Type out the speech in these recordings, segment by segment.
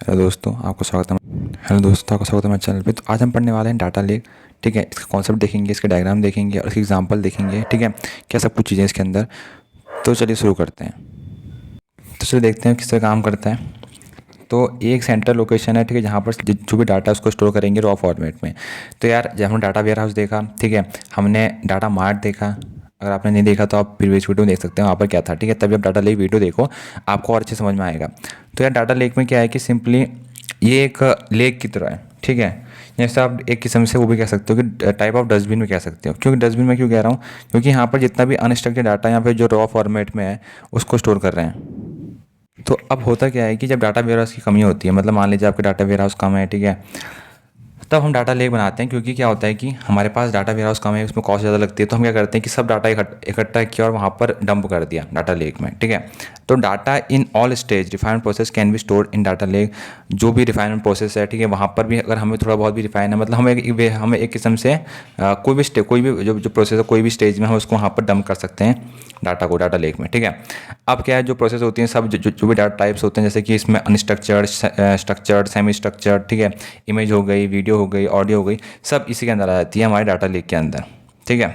Hello दोस्तों, आपका स्वागत है मेरे चैनल पे। तो आज हम पढ़ने वाले हैं डाटा लेक। ठीक है, इसका कॉन्सेप्ट देखेंगे, इसके डायग्राम देखेंगे और इसके एग्जांपल देखेंगे। ठीक है, क्या सब कुछ चीज़ें इसके अंदर। तो चलिए शुरू करते हैं। तो चलिए देखते हैं किस तरह काम करता है। तो ये एक सेंट्रल लोकेशन है, ठीक है, जहाँ पर जो भी डाटा उसको स्टोर करेंगे रॉ फॉर्मेट में। तो यार जब हमने डाटा वेयर हाउस देखा, ठीक है, हमने डाटा मार्ट देखा। अगर आपने नहीं देखा तो आप प्रीवियस वीडियो देख सकते हैं, वहाँ पर क्या था। ठीक है, तभी आप डाटा लेक वीडियो देखो, आपको और अच्छे समझ में आएगा। तो यार डाटा लेक में क्या है कि सिंपली ये एक लेक की तरह है। ठीक है, जैसे आप एक किस्म से वो भी कह सकते हो कि टाइप ऑफ डस्टबिन में कह सकते हो। क्योंकि डस्टबिन में क्यों कह रहा हूँ, क्योंकि यहाँ पर जितना भी अनस्ट्रक्चर्ड डाटा यहाँ पे जो रॉ फॉर्मेट में है उसको स्टोर कर रहे हैं। तो अब होता क्या है कि जब डाटा वेयर हाउस की कमी होती है, मतलब मान लीजिए आपका डाटा वेयर हाउस कम है, ठीक है, तब हम डाटा लेक बनाते हैं। क्योंकि क्या होता है कि हमारे पास डाटा वेयर हाउस कम है, उसमें कॉस्ट ज़्यादा लगती है, तो हम क्या करते हैं कि सब डाटा इकट्ठा किया और वहाँ पर डंप कर दिया डाटा लेक में। ठीक है, तो data in all stage refined process can be stored in data lake. जो भी रिफाइनमेंट प्रोसेस है, ठीक है, वहाँ पर भी अगर हमें थोड़ा बहुत भी रिफाइन है, मतलब हमें एक किस्म से कोई भी जो प्रोसेस है, कोई भी स्टेज में हम उसको वहाँ पर डंप कर सकते हैं डाटा को डाटा लेक में। ठीक है, अब क्या है, जो प्रोसेस होती हैं सब जो भी डाटा टाइप्स होते हैं, जैसे कि इसमें अनस्ट्रक्चर्ड, स्ट्रक्चर्ड, सेमी स्ट्रक्चर्ड, ठीक है, इमेज हो गई, वीडियो हो गई, ऑडियो हो गई, सब इसी के अंदर आ जाती है हमारे डाटा लेक के अंदर। ठीक है,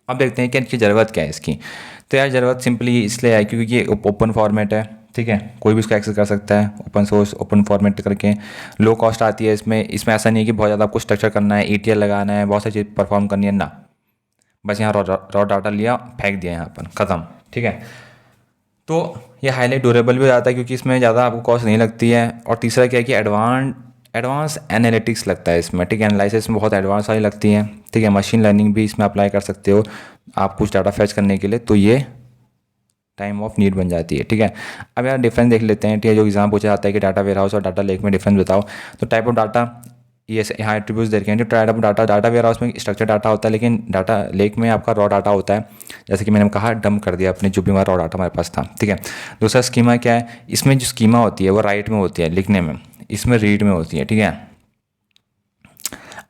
अब देखते हैं कि इनकी ज़रूरत क्या है इसकी। तो यार ज़रूरत सिंपली इसलिए है क्योंकि ये ओपन फॉर्मेट है। ठीक है, कोई भी इसको एक्सेस कर सकता है, ओपन सोर्स ओपन फॉर्मेट करके। लो कॉस्ट आती है इसमें ऐसा नहीं है कि बहुत ज़्यादा आपको स्ट्रक्चर करना है, ETL लगाना है, बहुत सारी चीज़ परफॉर्म करनी है ना। बस यहाँ रॉ डाटा लिया, फेंक दिया यहाँ पर, ख़त्म। ठीक है, तो ये हाईली ड्यूरेबल भी हो जाता है क्योंकि इसमें ज़्यादा आपको कॉस्ट नहीं लगती है। और तीसरा क्या है कि एडवांस एनालिटिक्स लगता है इसमें। ठीक है, एनालिसिस में बहुत एडवांस वाली लगती है। ठीक है, मशीन लर्निंग भी इसमें अप्लाई कर सकते हो आप कुछ डाटा फैच करने के लिए, तो ये टाइम ऑफ नीड बन जाती है। ठीक है, अब यार डिफरेंस देख लेते हैं। ठीक है, जो एग्जाम पूछा जाता है कि डाटा वेयर हाउस और डाटा लेक में डिफरेंस बताओ। तो टाइप ऑफ डाटा, ये यहाँ एट्रीब्यूट्स दे रखे हैं। जो type of data warehouse में स्ट्रक्चर डाटा होता है, लेकिन डाटा लेक में आपका रॉ डाटा होता है। जैसे कि मैंने कहा, डंप कर दिया अपने जो भी हमारा रॉ डाटा हमारे पास था। ठीक है, दूसरा स्कीमा क्या है, इसमें जो स्कीमा होती है वो राइट में होती है लिखने में, इसमें रीड में होती है। ठीक है,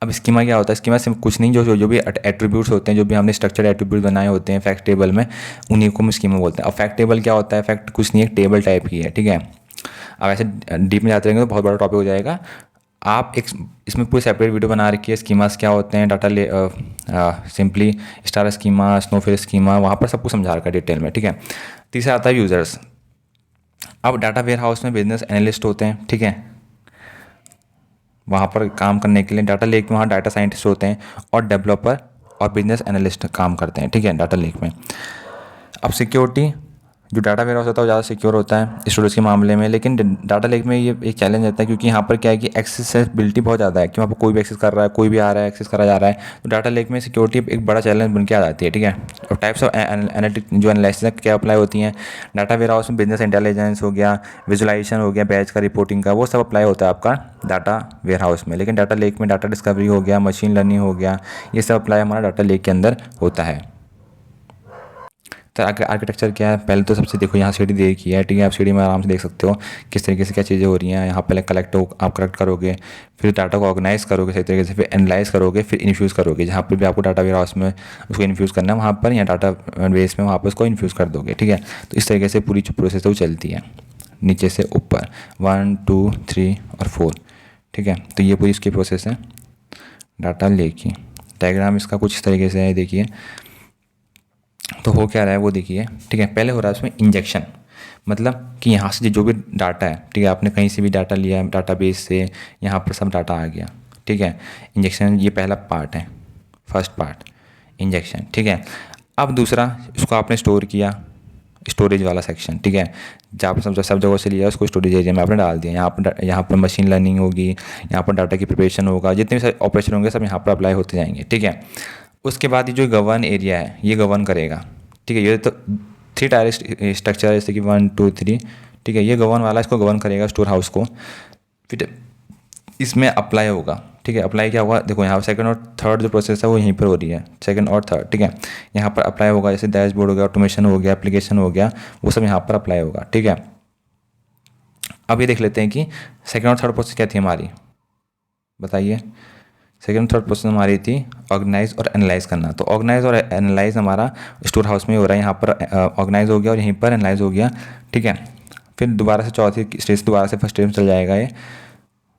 अब स्कीमा क्या होता है, स्कीमा से कुछ नहीं, जो भी एट्रीब्यूट्स होते हैं, जो भी हमने स्ट्रक्चर एट्रीब्यूट बनाए होते हैं फैक्ट टेबल में, उन्हीं को हम स्कीमा बोलते हैं। अब फैक्ट टेबल क्या होता है, फैक्ट कुछ नहीं, एक टेबल टाइप की है। ठीक है, अब ऐसे डीप में जाते रहेंगे तो बहुत बड़ा टॉपिक हो जाएगा। आप एक इसमें पूरी सेपरेट वीडियो बना रखी है, स्कीमास क्या होते हैं, डाटा ले सिंपली स्टार स्कीमा, स्नोफिल स्कीमा, वहाँ पर सब कुछ समझा रखा है डिटेल में। ठीक है, तीसरा आता है यूज़र्स। अब डाटा वेयर हाउस में बिजनेस एनालिस्ट होते हैं। ठीक है, वहाँ पर काम करने के लिए डाटा लेक में वहाँ डाटा साइंटिस्ट होते हैं और डेवलपर और बिजनेस एनालिस्ट काम करते हैं। ठीक है, डाटा लेक में। अब सिक्योरिटी, जो डाटा वेयर हाउस होता है वो ज़्यादा सिक्योर होता है स्टोरेज के मामले में, लेकिन डाटा लेक में ये एक चैलेंज रहता है क्योंकि यहाँ पर क्या है कि एक्सेसिबिलिटी बहुत ज़्यादा है, कि वहाँ पर कोई भी एक्सेस कर रहा है, कोई भी आ रहा है, एक्सेस करा जा रहा है। तो डाटा लेक में सिक्योरिटी एक बड़ा चैलेंज बन के आ जाती है। ठीक है, और टाइप्स ऑफ एनालिटिक जो एनालिसिस क्या अप्लाई होती हैं डाटा वेयर हाउस में, बिजनेस इंटेलिजेंस हो गया, विजुलाइजेशन हो गया, बैच का रिपोर्टिंग का, वो सब अप्लाई होता है आपका डाटा वेयर हाउस में। लेकिन डाटा लेक में डाटा डिस्कवरी हो गया, मशीन लर्निंग हो गया, ये सब अप्लाई हमारा डाटा लेक के अंदर होता है। तो आर्किटेक्चर क्या है, पहले तो सबसे देखो यहाँ सीढ़ी दे रखी है। ठीक है, आप सीढ़ी में आराम से देख सकते हो किस तरीके से क्या चीज़ें हो रही हैं। यहाँ पहले आप कलेक्ट करोगे, फिर डाटा को ऑर्गेनाइज करोगे सही तरीके से, फिर एनालाइज करोगे, फिर इन्फ्यूज़ करोगे। जहाँ पर भी आपको डाटा वेयर हाउस में उसको इन्फ्यूज़ करना है, वहाँ पर या डाटा बेस में वहाँ पर उसको इन्फ्यूज़ कर दोगे। ठीक है, तो इस तरीके से पूरी जो प्रोसेस है वो चलती है नीचे से ऊपर, 1 2 3 और 4। ठीक है, तो ये पूरी इसकी प्रोसेस है डाटा लेक की। डायग्राम इसका कुछ इस तरीके से है, देखिए। तो हो क्या रहा है वो देखिए। ठीक है, पहले हो रहा है उसमें इंजेक्शन, मतलब कि यहाँ से जो भी डाटा है, ठीक है, आपने कहीं से भी डाटा लिया है डाटाबेस से, यहाँ पर सब डाटा आ गया। ठीक है, इंजेक्शन ये पहला पार्ट है, फर्स्ट पार्ट इंजेक्शन। ठीक है, अब दूसरा, इसको आपने स्टोर किया, स्टोरेज वाला सेक्शन। ठीक है, जहाँ पर सब जगह से लिया उसको स्टोरेज एरिया में आपने डाल दिया। यहाँ पर मशीन लर्निंग होगी, यहाँ पर डाटा की प्रिपरेशन होगा, जितने भी सारे ऑपरेशन होंगे सब यहाँ पर अप्लाई होते जाएंगे। ठीक है, उसके बाद ये जो गवर्न एरिया है ये गवर्न करेगा। ठीक है, ये तो 3 टायर स्ट्रक्चर है, जैसे कि 1 2 3। ठीक है, ये गवर्न वाला इसको गवर्न करेगा स्टोर हाउस को, फिर इसमें अप्लाई होगा। ठीक है, अप्लाई क्या होगा, देखो यहाँ सेकंड और थर्ड जो प्रोसेस है वो यहीं पर हो रही है, सेकंड और थर्ड। ठीक है, यहाँ पर अप्लाई होगा, जैसे डैशबोर्ड हो गया, ऑटोमेशन हो गया, एप्लीकेशन हो गया, वो सब यहाँ पर अप्लाई होगा। ठीक है, अब ये देख लेते हैं कि सेकंड और थर्ड प्रोसेस क्या थी हमारी, बताइए। सेकंड थर्ड प्रोसेस हमारी थी ऑर्गेनाइज और एनालाइज करना। तो ऑर्गेनाइज और एनालाइज हमारा स्टोर हाउस में हो रहा है, यहाँ पर ऑर्गेनाइज हो गया और यहीं पर एनालाइज हो गया। ठीक है, फिर दोबारा से चौथी स्टेज से दोबारा से फर्स्ट स्टेज में चल जाएगा ये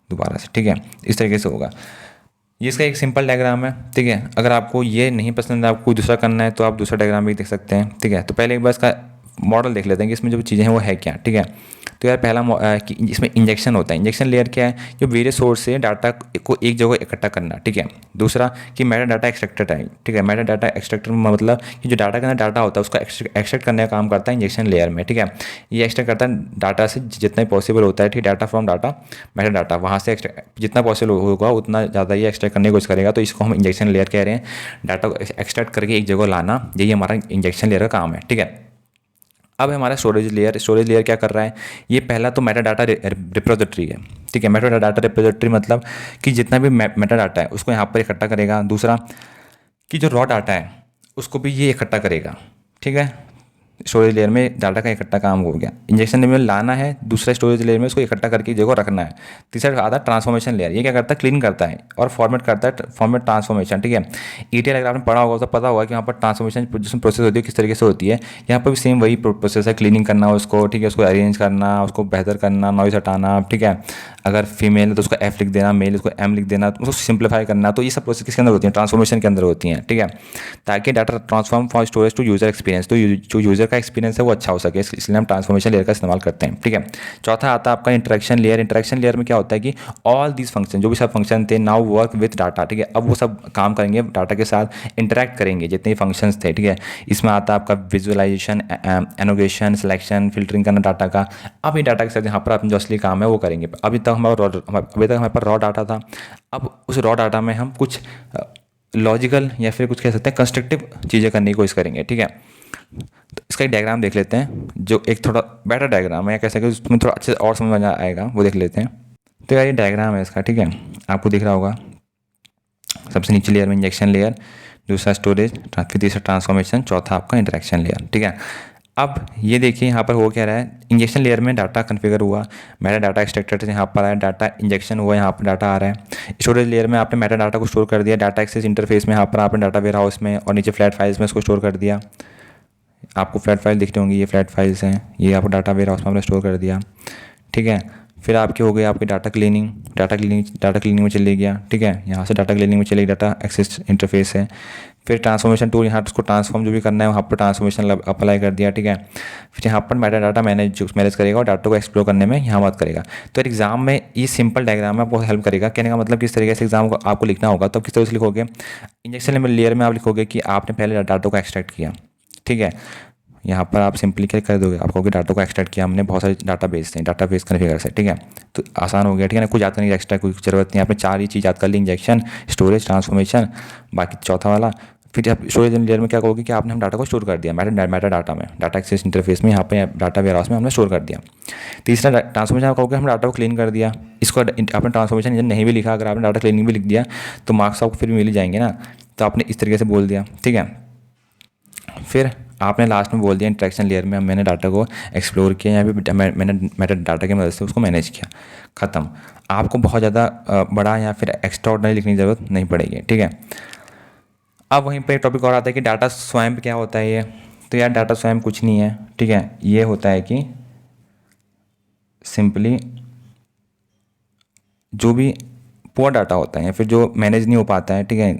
दोबारा से, ठीक है। इस तरीके से होगा। ये इसका एक सिंपल डायग्राम है, ठीक है। अगर आपको ये नहीं पसंद है, आपको कोई दूसरा करना है, तो आप दूसरा डायग्राम भी देख सकते हैं, ठीक है। तो पहले एक बार इसका मॉडल देख लेते हैं कि इसमें जो चीज़ें हैं वो है क्या, ठीक है। तो यार पहला कि इसमें इंजेक्शन होता है। इंजेक्शन लेयर क्या है, जो वेरियस सोर्स से डाटा को एक जगह इकट्ठा करना, ठीक है। दूसरा कि मेटा डाटा एक्सट्रैक्टर है, ठीक है। मेटा डाटा एक्सट्रैक्टर मतलब कि जो डाटा के अंदर डाटा होता है उसका एक्सट्रैक्ट करने का काम करता है इंजेक्शन लेयर में, ठीक है। ये एक्सट्रैक्ट करता है डाटा से जितना ही पॉसिबल होता है, ठीक, data from data Meta data, वहाँ से जितना पॉसिबल होगा उतना ज़्यादा ये एक्सट्रैक्ट करने की कोशिश करेगा। तो इसको हम इंजेक्शन लेयर कह रहे हैं। डाटा को एक्सट्रैक्ट करके एक जगह लाना, यही हमारा इंजेक्शन लेयर का काम है, ठीक है। अब हमारा स्टोरेज लेयर। स्टोरेज लेयर क्या कर रहा है, ये पहला तो मेटा डाटा रिपोजिटरी है, ठीक है। मेटा डाटा रिपोजिटरी मतलब कि जितना भी मेटा डाटा है उसको यहाँ पर इकट्ठा करेगा। दूसरा कि जो रॉ डाटा है उसको भी ये इकट्ठा करेगा, ठीक है। स्टोरेज लेयर में डाटा का इकट्ठा काम हो गया। इंजेक्शन लेयर में लाना है, दूसरा स्टोरेज लेयर में उसको इकट्ठा करके जगह रखना है। तीसरा आता है ट्रांसफॉर्मेशन लेयर। ये क्या करता है, क्लीन करता है और फॉर्मेट करता है, फॉर्मेट ट्रांसफॉर्मेशन, ठीक है। ETL अगर आपने पढ़ा होगा तो पता होगा कि यहाँ पर ट्रांसफॉर्मेशन जिसमें प्रोसेस होती है किस तरीके से होती है। यहाँ पर भी सेम वही प्रोसेस है, क्लीनिंग करना उसको, ठीक है। उसको अरेंज करना, उसको बेहतर करना, नॉइज हटाना, ठीक है। अगर फीमेल है तो उसको F लिख देना, मेल उसको M लिख देना, उसको सिंप्लीफाई करना। तो ये सब प्रोसेस किसके अंदर होती है, ट्रांसफॉर्मेशन के अंदर होती हैं, ठीक है। ताकि data transform from storage to user experience, तो जो यूजर का एक्सपीरियंस है वो अच्छा हो सके, इसलिए हम ट्रांसफॉर्मेशन लेयर का इस्तेमाल करते हैं, ठीक है। चौथा आता है आपका इंटरेक्शन लेयर। इंटरेक्शन लेयर में क्या होता है कि ऑल दीज फंक्शन, जो भी सब फंक्शन थे, नाउ वर्क विद डाटा, ठीक है। अब वो सब काम करेंगे डाटा के साथ, इंटरेक्ट करेंगे जितने भी फंक्शंस थे, ठीक है। इसमें आता है आपका विजुअलाइजेशन, एनोगेशन, सिलेक्शन, फिल्टरिंग करना डाटा का। अब ये डाटा के साथ यहाँ पर अपना जो असली काम है वो करेंगे। अभी तक हमारे पास रॉ डाटा था। अब उस रॉ डाटा में हम कुछ लॉजिकल या फिर कुछ कह सकते हैं कंस्ट्रक्टिव चीज़ें करने की कोशिश करेंगे, ठीक है। तो इसका एक डायग्राम देख लेते हैं, जो एक थोड़ा बेटर डायग्राम है, कैसे कि उसमें थोड़ा अच्छे से और समझ में आएगा, वो देख लेते हैं। तो यार ये डायग्राम है इसका, ठीक है। आपको दिख रहा होगा सबसे नीचे लेयर में इंजेक्शन लेयर, दूसरा स्टोरेज, फिर तीसरा ट्रांसफॉर्मेशन, चौथा आपका इंटरेक्शन लेयर, ठीक है। अब ये देखिए यहाँ पर हो क्या रहा है, इंजेक्शन लेयर में डाटा कन्फिगर हुआ, मेटा डाटा एक्सट्रैक्टर से यहाँ पर आया, डाटा इंजेक्शन हुआ, यहाँ पर डाटा आ रहा है। स्टोरेज लेयर में आपने मेटा डाटा को स्टोर कर दिया, डाटा एक्सेस इंटरफेस में यहाँ पर आपने डाटा वेयर हाउस में और नीचे फ्लैट फाइल्स में उसको स्टोर कर दिया। आपको फ्लैट फाइल दिखते होंगी, ये फ्लैट फाइल्स हैं, ये आपको डाटा वेयर हाउस में आपने स्टोर कर दिया, ठीक है। फिर आपके हो गए आपके डाटा क्लीनिंग में चले गया, ठीक है। यहाँ से डाटा क्लीनिंग में चले, डाटा एक्सेस इंटरफेस है। फिर ट्रांसफॉर्मेशन टूल, यहाँ उसको ट्रांसफॉर्म जो भी करना है वहाँ पर ट्रांसफॉर्मेशन अप्लाई कर दिया, ठीक है। फिर यहाँ पर मेटा डाटा मैनेज करेगा और डाटा को एक्सप्लोर करने में यहाँ मदद करेगा। तो एग्जाम में ये सिंपल डायग्राम है, बहुत हेल्प करेगा। कहने का मतलब किस तरीके से एग्जाम को आपको लिखना होगा, तो किस तरह से लिखोगे, इंजेक्शन लेयर में आप लिखोगे कि आपने पहले डाटा को एक्सट्रैक्ट किया, ठीक है। यहाँ पर आप सिंपली क्या कर दोगे, आपको डाटा को एक्सट्रैक्ट किया हमने, बहुत सारे डाटा बेस हैं, डाटा बेस कन्फिगर से, ठीक है। तो आसान हो गया, ठीक है ना, कुछ याद करने की एक्स्ट्रा कोई ज़रूरत नहीं। आपने चार ही चीज़ याद कर ली, इंजेक्शन, स्टोरेज, ट्रांसफॉर्मेशन, बाकी चौथा वाला। फिर आप स्टोरेज लेयर में क्या कहोगे कि आपने हम डाटा को स्टोर कर दिया मेटा डाटा में, डाटा एक्सेस इंटरफेस में, यहाँ पे डाटा वेयर हाउस में हमने स्टोर कर दिया। तीसरा ट्रांसफॉर्मेशन आप कहोगे हम डाटा को क्लीन कर दिया। इसको आपने ट्रांसफॉर्मेशन इंजन नहीं भी लिखा, अगर आपने डाटा क्लीनिंग भी लिख दिया तो मार्क्स आपको फिर भी मिल ही जाएंगे ना। तो आपने इस तरीके से बोल दिया, ठीक है। फिर आपने लास्ट में बोल दिया इंटरेक्शन लेयर में मैंने डाटा को एक्सप्लोर किया, या फिर मैंने मेटा डाटा की मदद से उसको मैनेज किया, ख़त्म। आपको बहुत ज़्यादा बड़ा या फिर एक्स्ट्रा ऑर्डिनरी लिखने की ज़रूरत नहीं पड़ेगी, ठीक है। अब वहीं पे एक टॉपिक और आता है कि डाटा स्वयं क्या होता है ये। तो यार डाटा स्वयं कुछ नहीं है, ठीक है। ये होता है कि सिंपली जो भी पुअर डाटा होता है या फिर जो मैनेज नहीं हो पाता है, ठीक है,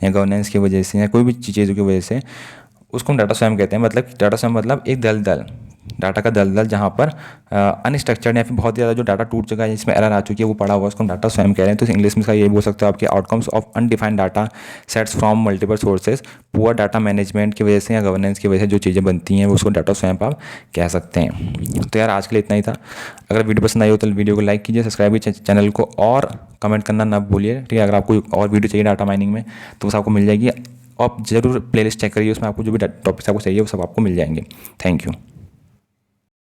या गवर्नेंस की वजह से या कोई भी चीज़ों की वजह से, उसको हम डाटा स्वयं कहते हैं। मतलब डाटा स्वयं मतलब एक दलदल, डाटा का दलदल जहाँ पर अनस्ट्रक्चर्ड या फिर बहुत ज़्यादा जो डाटा टूट चुका है, जिसमें एरर आ चुकी है, वो पड़ा हुआ, उसको हम डाटा स्वयं कह रहे हैं। तो इंग्लिश में इसका ये बोल सकते हो आपके outcomes of undefined data sets from multiple sources. Poor data management की वजह से या गवर्नेंस की वजह से जो चीज़ें बनती हैं वो उसको डाटा स्वयं आप कह सकते हैं। तो यार आज के लिए इतना ही था। अगर वीडियो पसंद आई हो तो वीडियो को लाइक कीजिए, सब्सक्राइब कीजिए चैनल को, और कमेंट करना ना भूलिए, ठीक है। अगर आपको और वीडियो चाहिए डाटा माइनिंग में तो वो आपको मिल जाएगी। आप ज़रूर प्लेलिस्ट चेक करिए, उसमें आपको जो भी टॉपिक्स आपको चाहिए वो सब आपको मिल जाएंगे। Thank you.